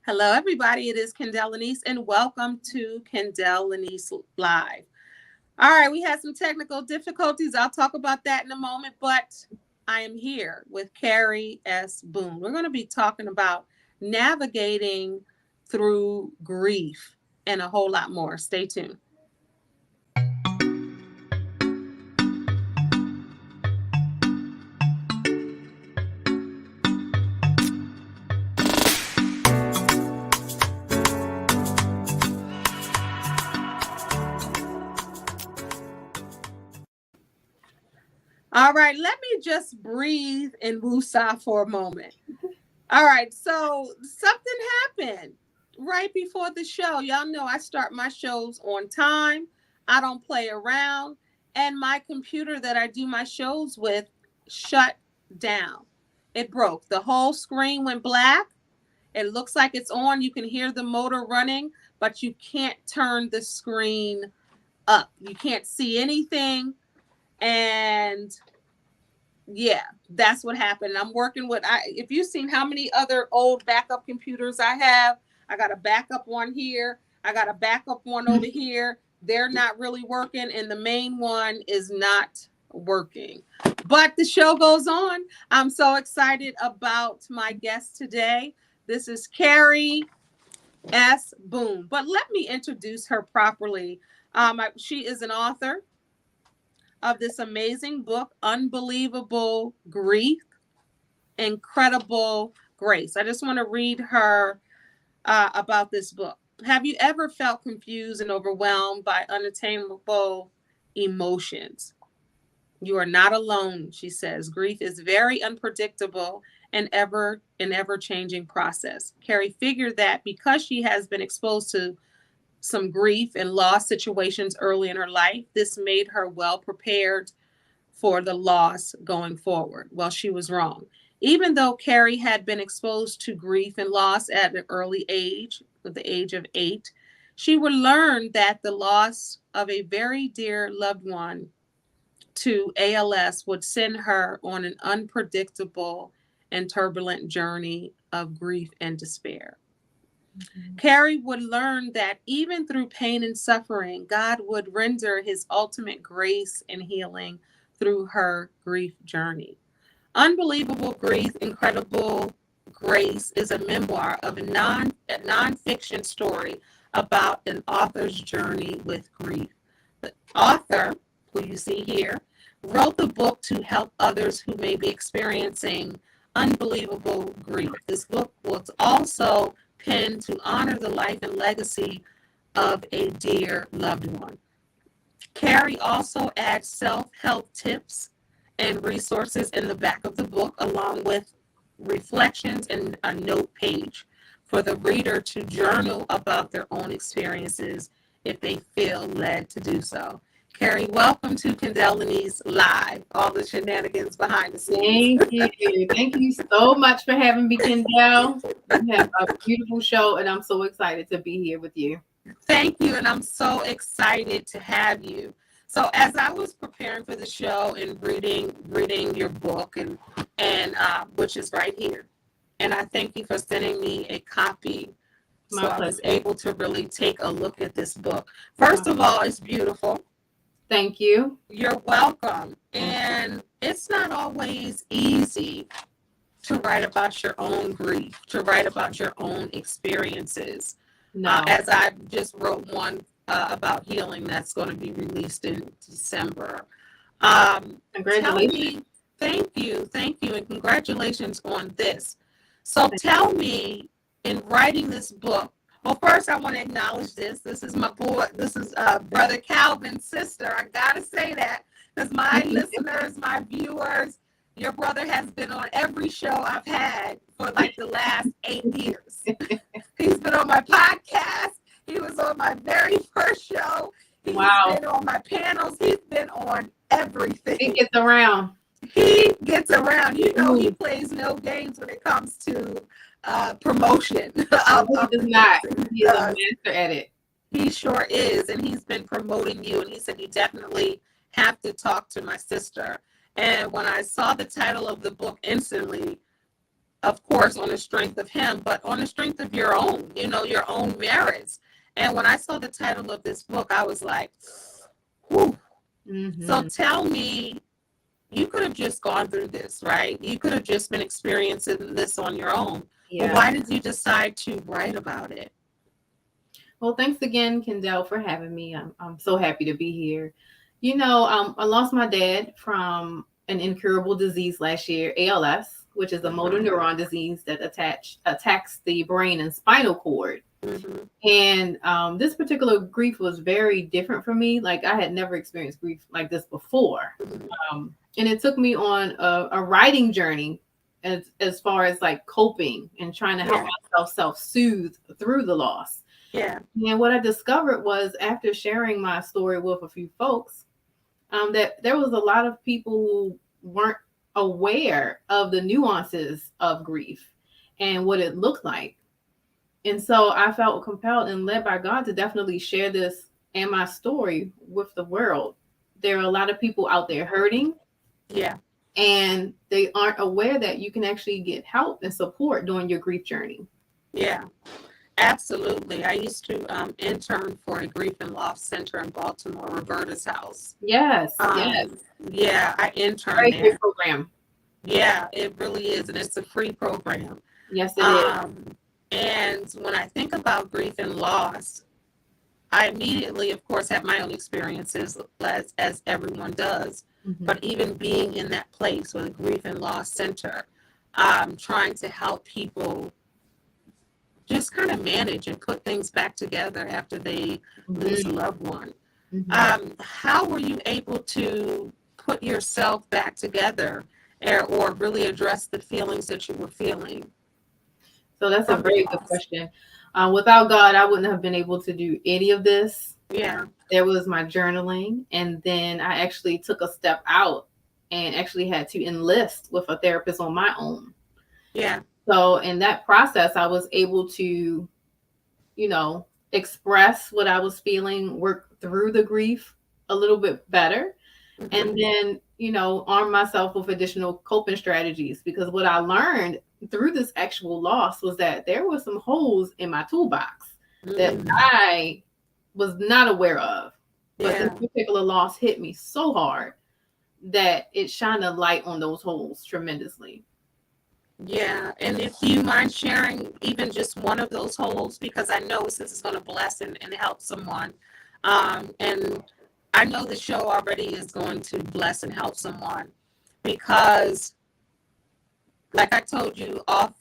Hello, everybody. It is Kendéll Lenice, and welcome to Kendéll Lenice Live. All right, we had some technical difficulties. I'll talk about that in a moment, but I am here with Carrie S. Boone. We're going to be talking about navigating through grief and a whole lot more. Stay tuned. All right, let me just breathe and woosah for a moment. All right, so something happened right before the show. Y'all know I start my shows on time. I don't play around. And my computer that I do my shows with shut down. It broke. The whole screen went black. It looks like it's on. You can hear the motor running, but you can't turn the screen up. You can't see anything. And yeah, that's what happened. I'm working with, if you've seen how many other old backup computers I have, I got a backup one here. I got a backup one over here. They're not really working. And the main one is not working. But the show goes on. I'm so excited about my guest today. This is Carrie S. Boone. But let me introduce her properly. She is an author of this amazing book, Unbelievable Grief, Incredible Grace. I just want to read her about this book. Have you ever felt confused and overwhelmed by unattainable emotions? You are not alone, she says. Grief is very unpredictable and an ever-changing process. Carrie figured that because she has been exposed to some grief and loss situations early in her life, this made her well prepared for the loss going forward. Well, she was wrong. Even though Carrie had been exposed to grief and loss at an early age, at the age of 8, she would learn that the loss of a very dear loved one to ALS would send her on an unpredictable and turbulent journey of grief and despair. Carrie would learn that even through pain and suffering, God would render his ultimate grace and healing through her grief journey. Unbelievable Grief, Incredible Grace is a memoir of a nonfiction story about an author's journey with grief. The author, who you see here, wrote the book to help others who may be experiencing unbelievable grief. This book was also penned to honor the life and legacy of a dear loved one. Carrie also adds self-help tips and resources in the back of the book, along with reflections and a note page for the reader to journal about their own experiences if they feel led to do so. Carrie, welcome to Kendéll Lenice Live, all the shenanigans behind the scenes. Thank you. Thank you so much for having me, Kendéll. You have a beautiful show, and I'm so excited to be here with you. Thank you, and I'm so excited to have you. So as I was preparing for the show and reading your book, and which is right here, and I thank you for sending me a copy. So I was able to really take a look at this book. First of all, it's beautiful. Thank you. You're welcome. And it's not always easy to write about your own grief, to write about your own experiences. No. As I just wrote one about healing that's going to be released in December. Congratulations. Thank you, and congratulations on this. So tell me, in writing this book, well, first I want to acknowledge this. This is my boy. This is Brother Calvin's sister. I got to say that because my listeners, my viewers, your brother has been on every show I've had for like the last 8 years. He's been on my podcast. He was on my very first show. He's been on my panels. He's been on everything. He gets around. He gets around. You know, he plays no games when it comes to promotion. He does not. He is a master at it. He sure is. And he's been promoting you. And he said, you definitely have to talk to my sister. And when I saw the title of the book instantly, of course, on the strength of him, but on the strength of your own, your own merits. And when I saw the title of this book, I was like, whew. So tell me, you could have just gone through this, right? You could have just been experiencing this on your own. Yeah. But why did you decide to write about it? Well, thanks again, Kendéll, for having me. I'm so happy to be here. I lost my dad from an incurable disease last year, ALS, which is a motor neuron disease that attacks the brain and spinal cord. And this particular grief was very different for me. Like, I had never experienced grief like this before. And it took me on a writing journey as far as like coping and trying to help myself self-soothe through the loss. Yeah. And what I discovered was, after sharing my story with a few folks, that there was a lot of people who weren't aware of the nuances of grief and what it looked like. And so I felt compelled and led by God to definitely share this and my story with the world. There are a lot of people out there hurting. Yeah. And they aren't aware that you can actually get help and support during your grief journey. Yeah, absolutely. I used to intern for a grief and loss center in Baltimore, Roberta's house. Yes, yes. Yeah, I interned Very there. good program. Yeah, it really is. And it's a free program. Yes, it is. And when I think about grief and loss, I immediately, of course, have my own experiences, as everyone does. But even being in that place with a grief and loss center, trying to help people just kind of manage and put things back together after they lose a loved one. How were you able to put yourself back together, or really address the feelings that you were feeling? So that's a very good question. Without God, I wouldn't have been able to do any of this. Yeah. There was my journaling, and then I actually took a step out and actually had to enlist with a therapist on my own. Yeah. So in that process, I was able to, express what I was feeling, work through the grief a little bit better, and then, arm myself with additional coping strategies. Because what I learned through this actual loss was that there were some holes in my toolbox that I was not aware of. But this particular loss hit me so hard that it shined a light on those holes tremendously. Yeah, and if you mind sharing even just one of those holes, because I know this is going to bless and help someone. And I know the show already is going to bless and help someone, because like I told you off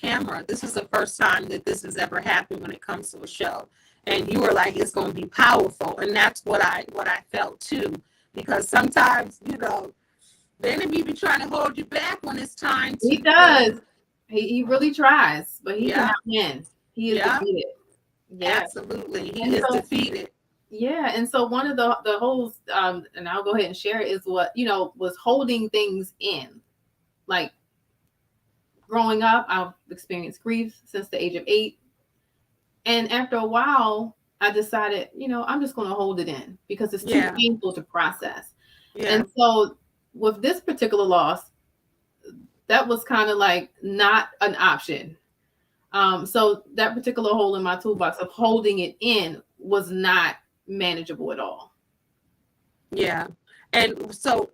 camera, this is the first time that this has ever happened when it comes to a show. And you were like, it's going to be powerful. And that's what I felt too. Because sometimes, the enemy be trying to hold you back when it's time to. He does. He really tries, but he cannot win. He is defeated. Yeah. Absolutely. He is defeated. Yeah. And so one of the holes, and I'll go ahead and share it, is what, was holding things in. Like, growing up, I've experienced grief since the age of 8. And after a while, I decided, I'm just going to hold it in because it's too painful to process. Yeah. And so with this particular loss, that was kind of like not an option. So that particular hole in my toolbox of holding it in was not manageable at all. Yeah. And so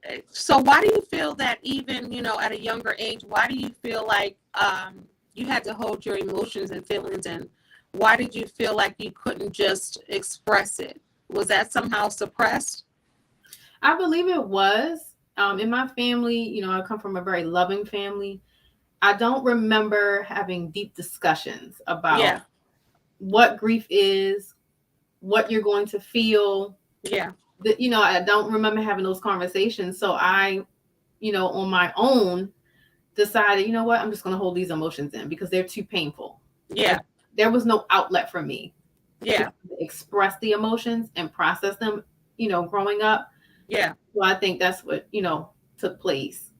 why do you feel that even, at a younger age, why do you feel like you had to hold your emotions and feelings in? Why did you feel like you couldn't just express it? Was that somehow suppressed? I believe it was. In my family, I come from a very loving family. I don't remember having deep discussions about what grief is, what you're going to feel. Yeah. I don't remember having those conversations. So I, on my own, decided, you know what, I'm just going to hold these emotions in because they're too painful. Yeah. There was no outlet for me. Yeah. To express the emotions and process them, growing up. Yeah. So I think that's what, took place.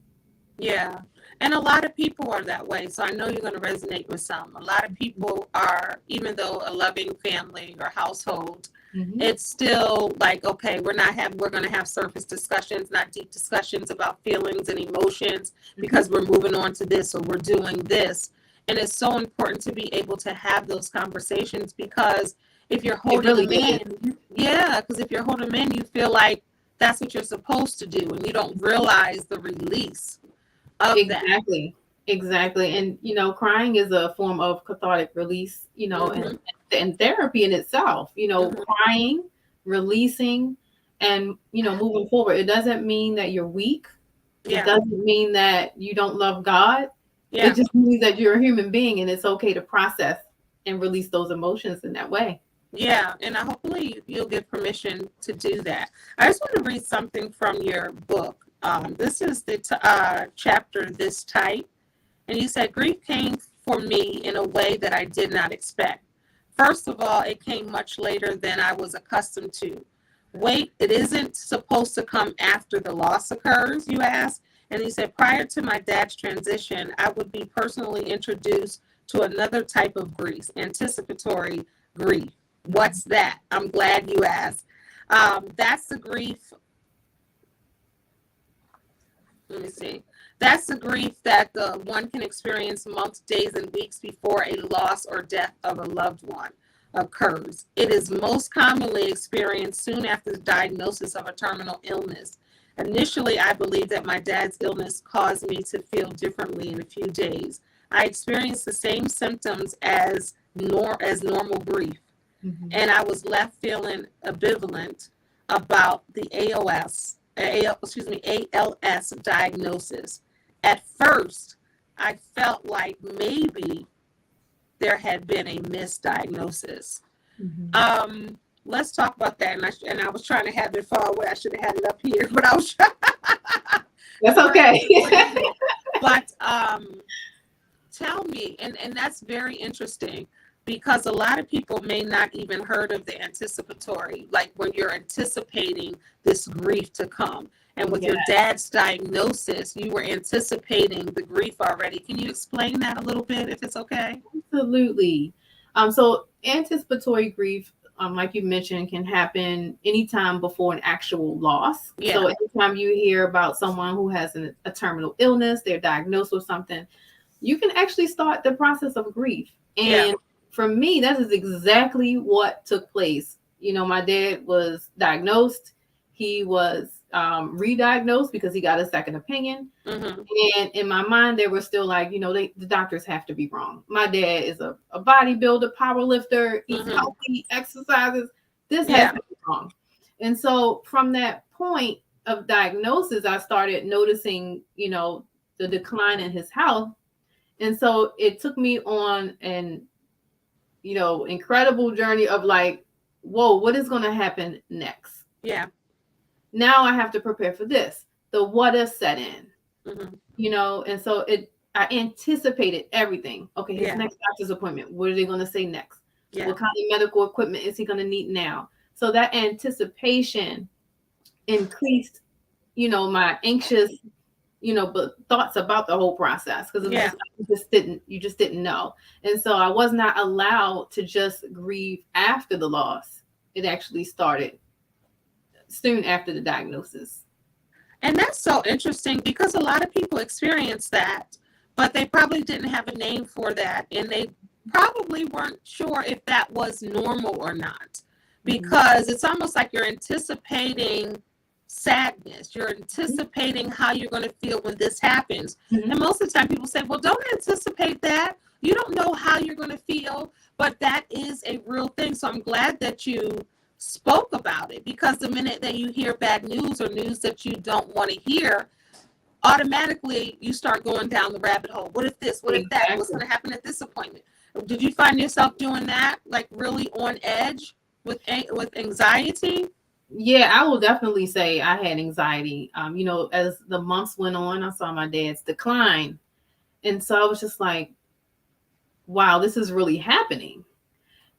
Yeah. And a lot of people are that way. So I know you're going to resonate with some. A lot of people are, even though a loving family or household, Mm-hmm. It's still like, okay, we're going to have surface discussions, not deep discussions about feelings and emotions, because we're moving on to this or we're doing this. And it's so important to be able to have those conversations, because if you're holding really them in, because if you're holding them in, you feel like that's what you're supposed to do, and you don't realize the release of that. Exactly. And, crying is a form of cathartic release, and therapy in itself, crying, releasing, and, moving forward. It doesn't mean that you're weak. It doesn't mean that you don't love God. It just means that you're a human being, and it's okay to process and release those emotions in that way. Yeah, and hopefully you'll get permission to do that. I just want to read something from your book. This is the chapter, This Type. And you said, grief came for me in a way that I did not expect. First of all, it came much later than I was accustomed to. Wait, it isn't supposed to come after the loss occurs, you asked? And he said, prior to my dad's transition, I would be personally introduced to another type of grief, anticipatory grief. What's that? I'm glad you asked. That's the grief. Let me see. That's the grief that the one can experience months, days, and weeks before a loss or death of a loved one occurs. It is most commonly experienced soon after the diagnosis of a terminal illness. Initially, I believed that my dad's illness caused me to feel differently in a few days. I experienced the same symptoms as normal grief, and I was left feeling ambivalent about the ALS diagnosis. At first, I felt like maybe there had been a misdiagnosis. Let's talk about that. And I was trying to have it far away. I should have had it up here, but I was trying. That's okay. But tell me, and that's very interesting, because a lot of people may not even heard of the anticipatory, like when you're anticipating this grief to come. And with your dad's diagnosis, you were anticipating the grief already. Can you explain that a little bit, if it's okay? Absolutely. So anticipatory grief, like you mentioned, can happen anytime before an actual loss. So anytime you hear about someone who has a terminal illness, they're diagnosed with something, you can actually start the process of grief. And for me, that is exactly what took place. My dad was diagnosed. He was re-diagnosed because he got a second opinion. And in my mind, they were still like, the doctors have to be wrong. My dad is a bodybuilder, power lifter, eats healthy, exercises. This has to be wrong. And so from that point of diagnosis, I started noticing, the decline in his health. And so it took me on an, incredible journey of like, whoa, what is going to happen next? Now I have to prepare for this. The what if set in, and so I anticipated everything. Okay, his next doctor's appointment. What are they going to say next? What kind of medical equipment is he going to need now? So that anticipation increased, my anxious, but thoughts about the whole process, because you just didn't know. And so I was not allowed to just grieve after the loss. It actually started soon after the diagnosis. And that's so interesting, because a lot of people experience that, but they probably didn't have a name for that. And they probably weren't sure if that was normal or not, because it's almost like you're anticipating sadness. You're anticipating how you're going to feel when this happens. And most of the time people say, well, don't anticipate that. You don't know how you're going to feel, but that is a real thing. So I'm glad that you spoke about it, because the minute that you hear bad news or news that you don't want to hear, automatically you start going down the rabbit hole. What if this? What if that? What's going to happen at this appointment? Did you find yourself doing that, like really on edge with anxiety? Yeah, I will definitely say I had anxiety. As the months went on, I saw my dad's decline. And so I was just like, wow, this is really happening.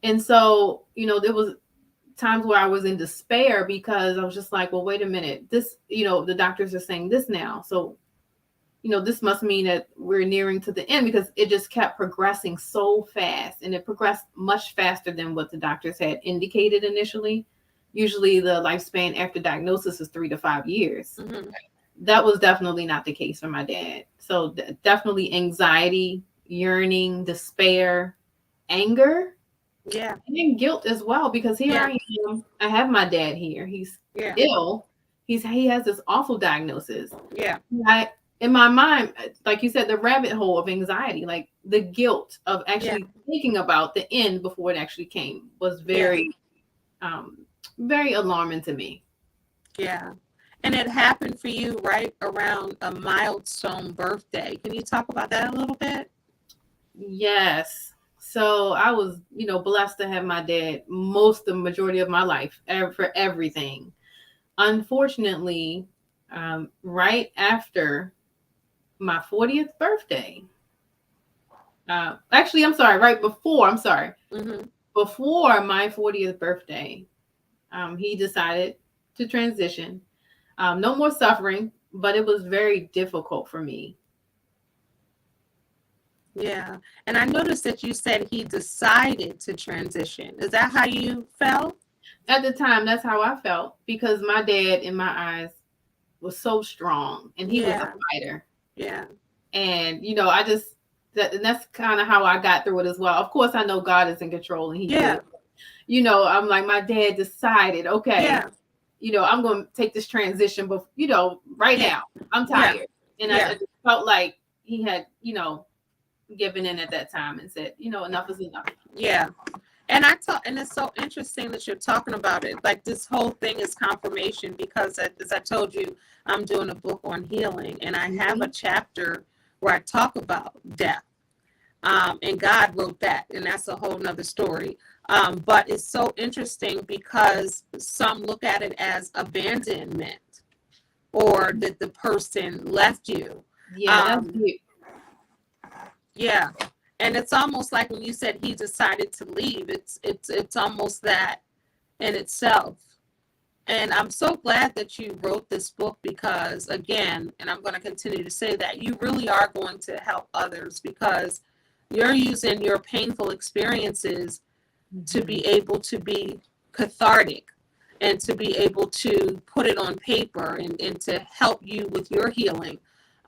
And so, there was times where I was in despair, because I was just like, well, wait a minute, this, the doctors are saying this now. So this must mean that we're nearing to the end, because it just kept progressing so fast, and it progressed much faster than what the doctors had indicated initially. Usually the lifespan after diagnosis is 3 to 5 years. Mm-hmm. That was definitely not the case for my dad. So definitely anxiety, yearning, despair, anger, Yeah. and guilt as well, because here Yeah. I am. I have my dad here. He's Yeah. ill. He has this awful diagnosis. Yeah. In my mind, like you said, the rabbit hole of anxiety, like the guilt of actually thinking about the end before it actually came, was very alarming to me. Yeah. And it happened for you right around a milestone birthday. Can you talk about that a little bit? Yes. So I was, blessed to have my dad the majority of my life, for everything. Unfortunately, right after my 40th birthday, actually, I'm sorry, Mm-hmm. before my 40th birthday, he decided to transition. No more suffering, but it was very difficult for me. Yeah. And I noticed that you said he decided to transition. Is that how you felt? At the time, that's how I felt, because my dad, in my eyes, was so strong, and he was a Yeah. fighter. Yeah. And I just and that's kind of how I got through it as well. Of course, I know God is in control, and He Yeah. did. I'm like, my dad decided, okay, Yeah. I'm going to take this transition, but right Yeah. now, I'm Yeah. tired, and Yeah. I just felt like he had, given in at that time and said, enough is enough. Yeah. And it's so interesting that you're talking about it. Like, this whole thing is confirmation, because as I told you, I'm doing a book on healing, and I have a chapter where I talk about death. And God wrote that, and that's a whole nother story. But it's so interesting because some look at it as abandonment, or that the person left you. Yeah, that's Um, deep. yeah. And it's almost like when you said he decided to leave, it's almost that in itself. And I'm so glad that you wrote this book, because, again, and I'm going to continue to say that, you really are going to help others, because you're using your painful experiences to be able to be cathartic, and to be able to put it on paper, and to help you with your healing.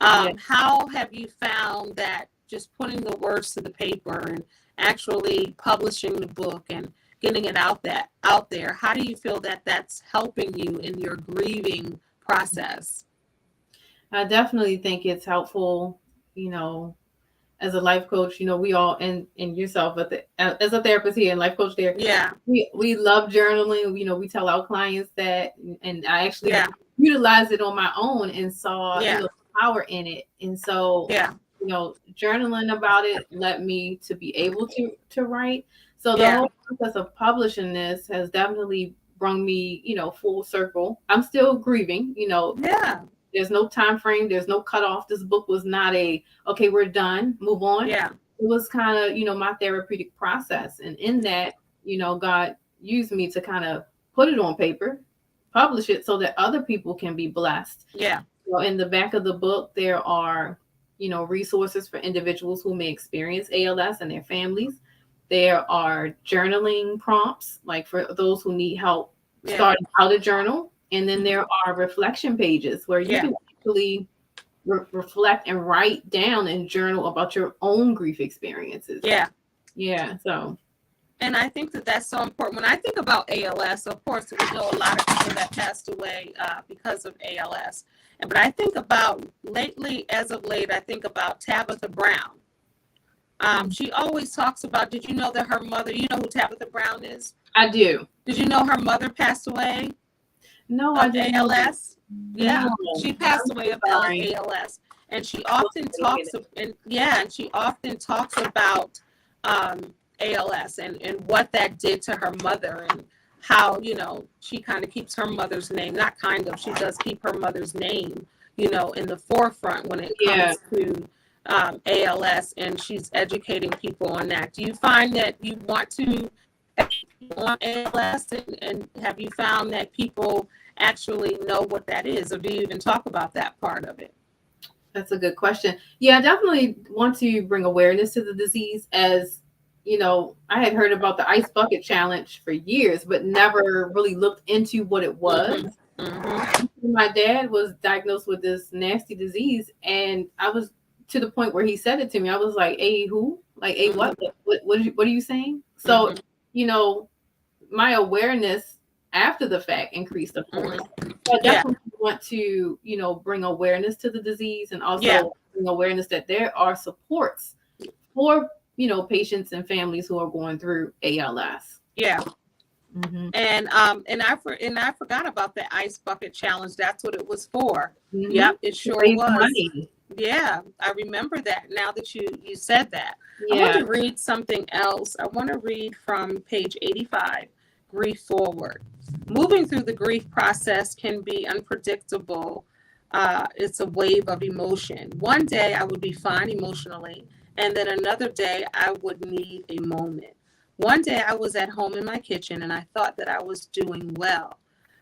How have you found that just putting the words to the paper and actually publishing the book and getting it out there, how do you feel that that's helping you in your grieving process? I definitely think it's helpful, as a life coach. We all, and yourself, as a therapist here and life coach there, Yeah. we love journaling. We tell our clients that, and I actually Yeah. utilized it on my own and saw Yeah. power in it. And so, Yeah. journaling about it led me to be able to write. So the Yeah. whole process of publishing this has definitely brought me, full circle. I'm still grieving. Yeah. There's no time frame. There's no cutoff. This book was not okay, we're done, move on. Yeah. It was kind of, my therapeutic process. And in that, God used me to kind of put it on paper, publish it, so that other people can be blessed. Yeah. So in the back of the book, there are, resources for individuals who may experience ALS and their families. There are journaling prompts, like for those who need help starting how to journal. And then there are reflection pages where you can actually reflect and write down and journal about your own grief experiences. Yeah. Yeah. So. And I think that that's so important. When I think about ALS, of course, we know a lot of people that passed away because of ALS. But I think about as of late, I think about Tabitha Brown. She always talks about, did you know that her mother, you know who Tabitha Brown is? I do. Did you know her mother passed away? No, I didn't. ALS? Yeah, No. she passed away of ALS. And she often talks, and she often talks about ALS and what that did to her mother, and how, she kind of keeps her mother's name, not kind of, she does keep her mother's name, in the forefront when it comes to ALS, and she's educating people on that. Do you find that you want to on ALS, and have you found that people actually know what that is, or do you even talk about that part of it? That's a good question. Yeah, I definitely want to bring awareness to the disease. As you know, I had heard about the ice bucket challenge for years, but never really looked into what it was. Mm-hmm. Mm-hmm. My dad was diagnosed with this nasty disease, and I was to the point where he said it to me. I was like, "A who? Like a what? Mm-hmm. What are you saying?" So, Mm-hmm. you know, my awareness after the fact increased, of course. Mm-hmm. So I Yeah. definitely want to, bring awareness to the disease, and Yeah. also bring awareness that there are supports for, patients and families who are going through ALS. Yeah. Mm-hmm. And I forgot about the ice bucket challenge. That's what it was for. Mm-hmm. Yep, it sure Raise was. money. Yeah, I remember that now that you said that. I want Yeah. to read something else. I want to read from page 85, Grief Forward. Moving through the grief process can be unpredictable. It's a wave of emotion. One day I would be fine emotionally, and then another day I would need a moment. One day I was at home in my kitchen and I thought that I was doing well.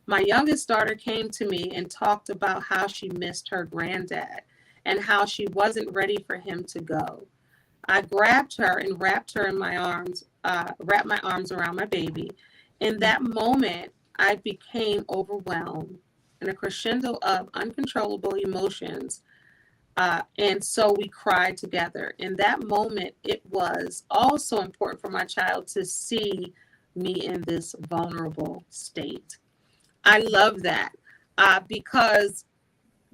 My youngest daughter came to me and talked about how she missed her granddad and how she wasn't ready for him to go. I grabbed her and wrapped her in my arms, wrapped my arms around my baby. In that moment, I became overwhelmed in a crescendo of uncontrollable emotions. And so we cried together. In that moment, it was also important for my child to see me in this vulnerable state. I love that because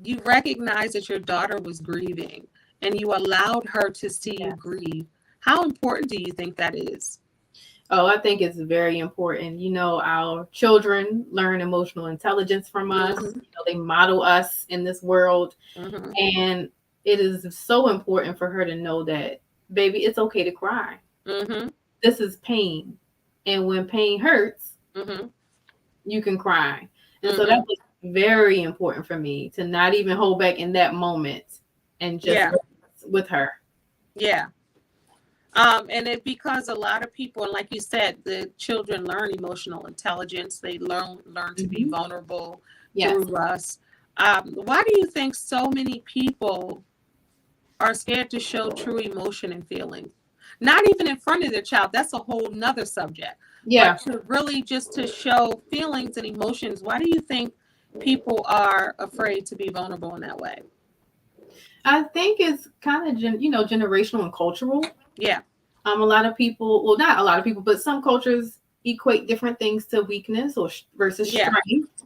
you recognized that your daughter was grieving and you allowed her to see you Yes. grieve. How important do you think that is? Oh, I think it's very important. Our children learn emotional intelligence from us. Mm-hmm. They model us in this world. Mm-hmm. And it is so important for her to know that, baby, it's okay to cry. Mm-hmm. This is pain. And when pain hurts, Mm-hmm. you can cry. And so that Mm-hmm. was very important for me to not even hold back in that moment and just Yeah. with her. Yeah. And it because a lot of people, and like you said, the children learn emotional intelligence. They learn to be Hmm. vulnerable Yes. through us. Why do you think so many people are scared to show true emotion and feeling? Not even in front of their child. That's a whole nother subject. Yeah. But to really just to show feelings and emotions, why do you think people are afraid to be vulnerable in that way? I think it's kind of, generational and cultural. Yeah. A lot of people, well, not a lot of people, but some cultures equate different things to weakness or versus Yeah. strength.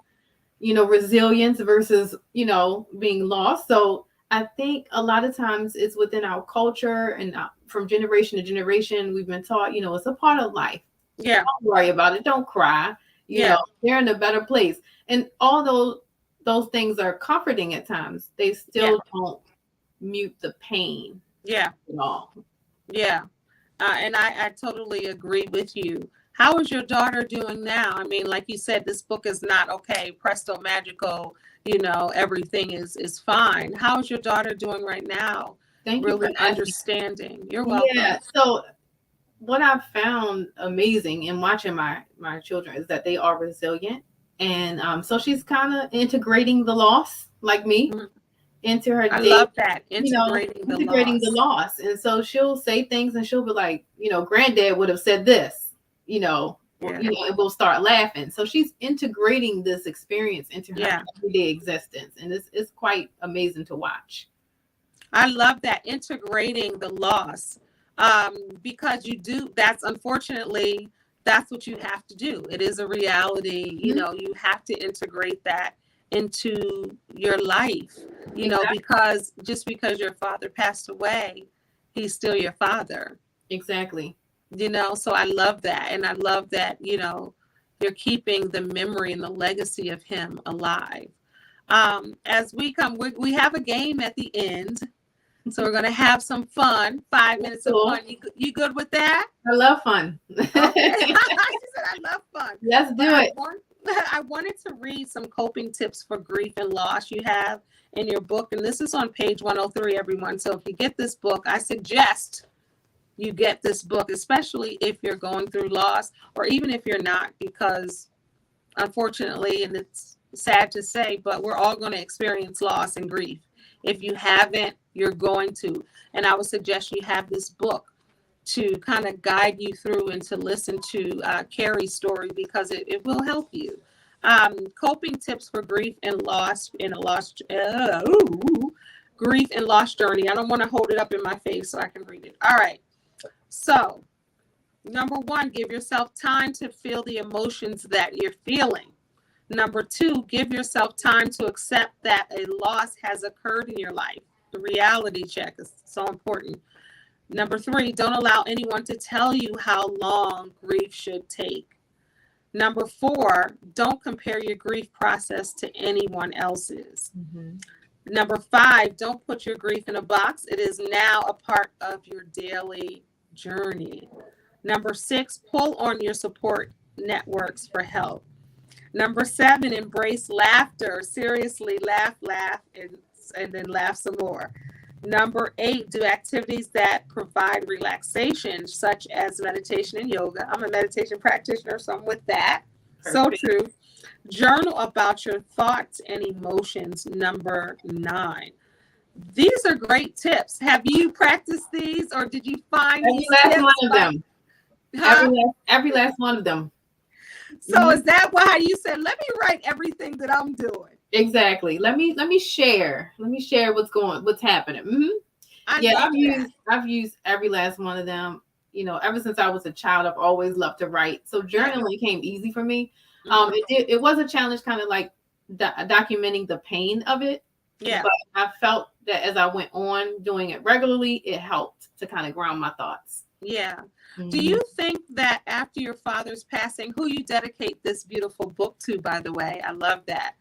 Resilience versus, being lost. So I think a lot of times it's within our culture, and from generation to generation, we've been taught, it's a part of life. Yeah. Don't worry about it. Don't cry. Yeah. They're in a better place. And although those things are comforting at times, they Yeah. still don't mute the pain Yeah. at all. Yeah. And I totally agree with you. How is your daughter doing now? I mean, like you said, this book is not okay, presto magical, everything is fine. How is your daughter doing right now? Thank you for Really asking. understanding. You're Yeah. welcome. So what I've found amazing in watching my children is that they are resilient, and so she's kind of integrating the loss, like me, Mhm. into her I day. love that. Integrating the Integrating the loss. loss, and so she'll say things, and she'll be like, "Granddad would have said this," Yeah. and we'll start laughing. So she's integrating this experience into her Yeah. everyday existence, and it's quite amazing to watch. I love that integrating the loss because you do. That's unfortunately that's what you have to do. It is a reality. Mhm. You have to integrate that into your life. Exactly. Because just because your father passed away, he's still your father. Exactly. So I love that, and I love that you're keeping the memory and the legacy of him alive. As we have a game at the end. So we're going to have some fun. 5 minutes of Cool. fun. You good with that? I love fun. Okay. She said, I love fun. Let's But do it. I wanted to read some coping tips for grief and loss you have in your book. And this is on page 103, everyone. So if you get this book, I suggest you get this book, especially if you're going through loss or even if you're not, because unfortunately, and it's sad to say, but we're all going to experience loss and grief If you haven't, you're going to. And I would suggest you have this book to kind of guide you through and to listen to Carrie's story, because it will help you. Coping tips for grief and loss in a lost grief and loss journey. I don't want to hold it up in my face so I can read it. All right. So, number 1, give yourself time to feel the emotions that you're feeling. Number 2, give yourself time to accept that a loss has occurred in your life. The reality check is so important. Number 3, don't allow anyone to tell you how long grief should take. Number 4, don't compare your grief process to anyone else's. Mm-hmm. Number 5, don't put your grief in a box. It is now a part of your daily journey. Number 6, pull on your support networks for help. Number 7, embrace laughter. Seriously, laugh, and then laugh some more. Number 8, do activities that provide relaxation, such as meditation and yoga. I'm a meditation practitioner, so I'm with that. Perfect. So true. Journal about your thoughts and emotions. Number 9. These are great tips. Have you practiced these, or did you find every last one of them? Huh? Every last one of them. So is that why you said, let me write everything that I'm doing? Exactly. Let me share. Let me share what's happening. Mm-hmm. I've used every last one of them. You know, ever since I was a child, I've always loved to write. So journaling came easy for me. It was a challenge, kind of like documenting the pain of it. Yeah. But I felt that as I went on doing it regularly, it helped to kind of ground my thoughts. Yeah. Mm-hmm. Do you think that after your father's passing, who you dedicate this beautiful book to, by the way, I love that.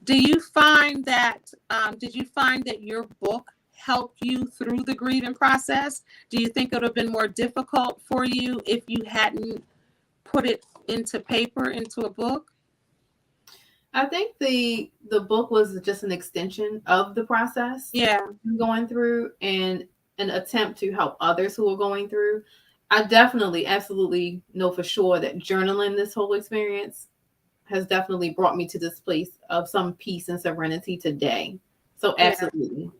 Do you find that, did you find that your book helped you through the grieving process? Do you think it would have been more difficult for you if you hadn't put it into paper, into a book? I think the book was just an extension of the process. Yeah. Going through, and an attempt to help others who are going through. I definitely, absolutely know for sure that journaling this whole experience has definitely brought me to this place of some peace and serenity today. So absolutely.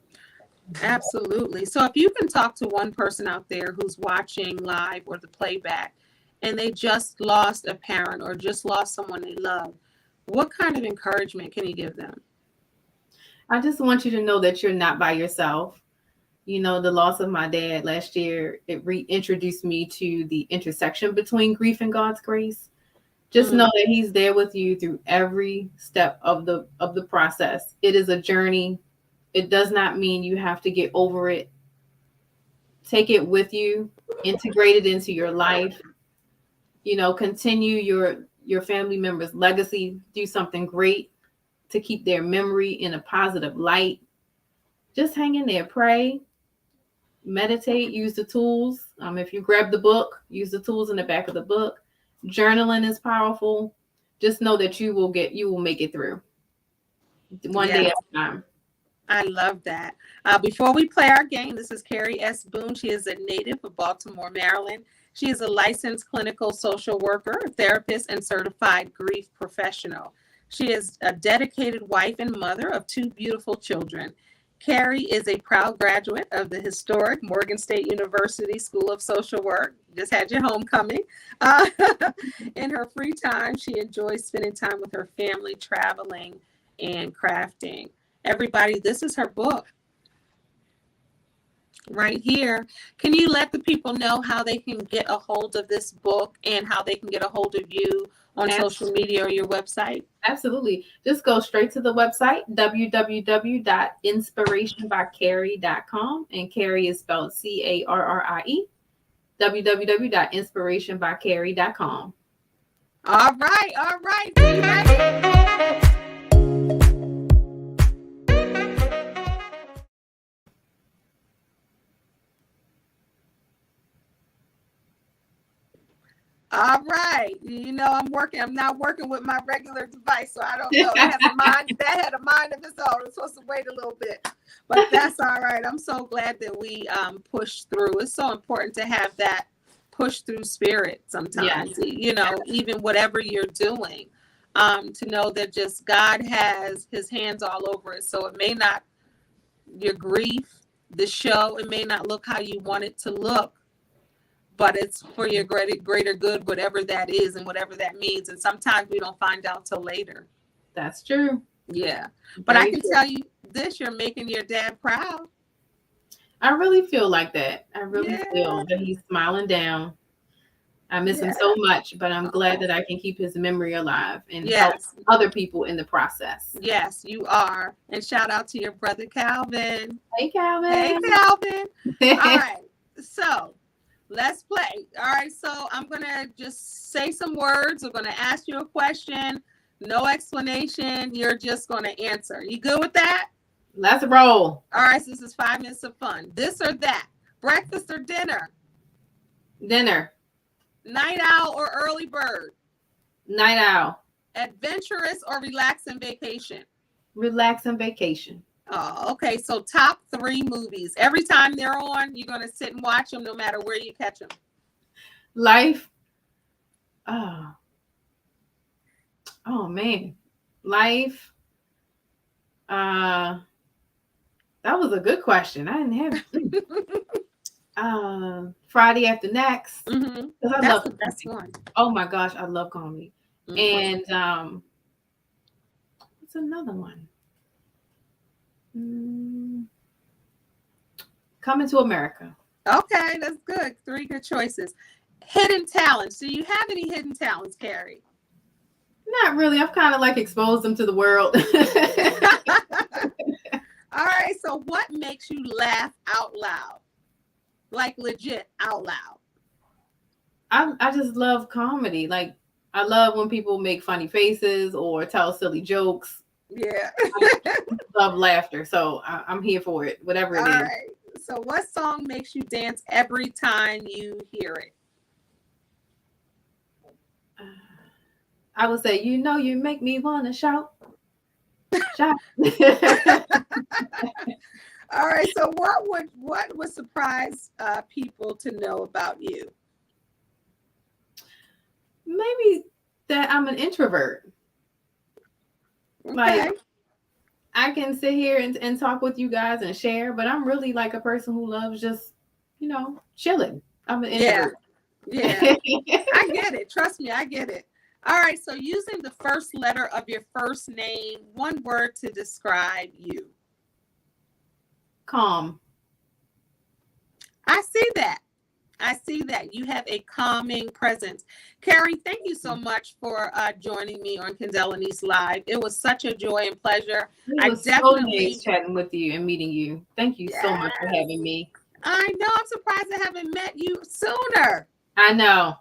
Absolutely. So if you can talk to one person out there who's watching live or the playback, and they just lost a parent or just lost someone they love, what kind of encouragement can you give them? I just want you to know that you're not by yourself. You know, the loss of my dad last year, it reintroduced me to the intersection between grief and God's grace. Just know that he's there with you through every step of the process. It is a journey. It does not mean you have to get over it. Take it with you, integrate it into your life. You know, continue your family members' legacy. Do something great to keep their memory in a positive light. Just hang in there, pray, meditate, use the tools. If you grab the book, use the tools in the back of the book. Journaling is powerful. Just know that you will make it through one day at a time. I love that. Before we play our game, this is Carrie S. Boone. She is a native of Baltimore, Maryland. She is a licensed clinical social worker, therapist, and certified grief professional. She is a dedicated wife and mother of 2 beautiful children. Carrie is a proud graduate of the historic Morgan State University School of Social Work. Just had your homecoming. In her free time, she enjoys spending time with her family, traveling, and crafting. Everybody, this is her book right here. Can you let the people know how they can get a hold of this book and how they can get a hold of you on social media or your website? Absolutely. Just go straight to the website, www.inspirationbycarrie.com. And Carrie is spelled Carrie. www.inspirationbycarrie.com. All right. You ready? All right. You know, I'm not working with my regular device, so I don't know. That had a mind of its own. It's supposed to wait a little bit, but that's all right. I'm so glad that we pushed through. It's so important to have that push through spirit sometimes, you know, even whatever you're doing, to know that just God has his hands all over it. So it may not your grief, the show. It may not look how you want it to look, but it's for your greater good, whatever that is and whatever that means. And sometimes we don't find out till later. That's true. Yeah. But I can tell you this, you're making your dad proud. I really feel like that. I really feel that he's smiling down. I miss him so much, but I'm glad that I can keep his memory alive and help other people in the process. Yes, you are. And shout out to your brother, Calvin. Hey, Calvin. Hey, Calvin. All right. So let's play. All right. So I'm going to just say some words. I'm going to ask you a question. No explanation. You're just going to answer. You good with that? Let's roll. All right. So this is 5 minutes of fun. This or that? Breakfast or dinner? Dinner. Night owl or early bird? Night owl. Adventurous or relaxing vacation? Relaxing vacation. Oh, okay. So top 3 movies. Every time they're on, you're going to sit and watch them no matter where you catch them. Life. Oh man. Life. That was a good question. I didn't have Friday After Next. Mm-hmm. I love the best one. Oh my gosh, I love comedy. Mm-hmm. And what's another one? Coming to America. Okay, that's good. 3 good choices. Hidden talents. Do you have any hidden talents, Carrie? Not really. I've kind of like exposed them to the world. All right. So what makes you laugh out loud? Like legit out loud. I just love comedy. Like I love when people make funny faces or tell silly jokes. Yeah. I love laughter. So I'm here for it. Whatever it is. All right. So what song makes you dance every time you hear it? I would say, you make me want to shout. Shout. All right. So what would surprise people to know about you? Maybe that I'm an introvert. Okay. Like I can sit here and talk with you guys and share, but I'm really like a person who loves just, chilling. I'm an introvert. Yeah. I get it. Trust me, I get it. All right. So using the first letter of your first name, 1 word to describe you. Calm. I see that. You have a calming presence. Carrie, thank you so much for joining me on Kendéll Lenice Live. It was such a joy and pleasure. It was so nice chatting with you and meeting you. Thank you so much for having me. I know. I'm surprised I haven't met you sooner. I know.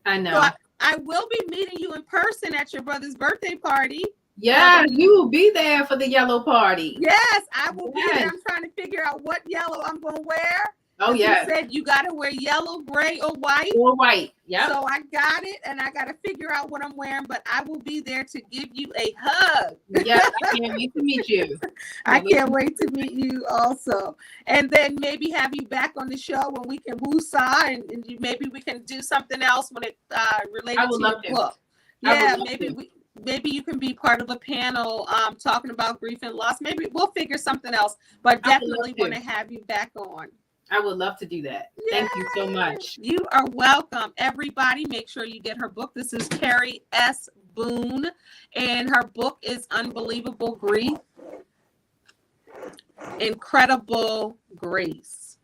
So I will be meeting you in person at your brother's birthday party. Yeah, you will be there for the yellow party. Yes, I will be there. I'm trying to figure out what yellow I'm going to wear. Oh, yeah. You said you got to wear yellow, gray, or white. Or white, yeah. So I got it, and I got to figure out what I'm wearing, but I will be there to give you a hug. Yeah, I can't wait to meet you. I can't wait to meet you also. And then maybe have you back on the show when we can woosah, and maybe we can do something else when it related to your book. Yeah, maybe you can be part of a panel talking about grief and loss. Maybe we'll figure something else, but definitely want to have you back on. I would love to do that. Yay! Thank you so much. You are welcome. Everybody, make sure you get her book. This is Carrie S. Boone, and her book is Unbelievable Grief, Incredible Grace.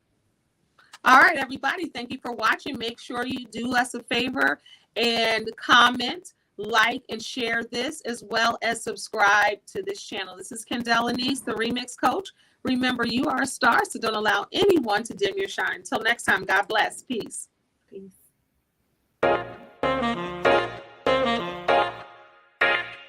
All right, everybody, thank you for watching. Make sure you do us a favor and comment, like, and share this, as well as subscribe to this channel. This is Kendéll Lenice, the Remix Coach. Remember, you are a star, so don't allow anyone to dim your shine. Until next time, God bless. Peace. Peace.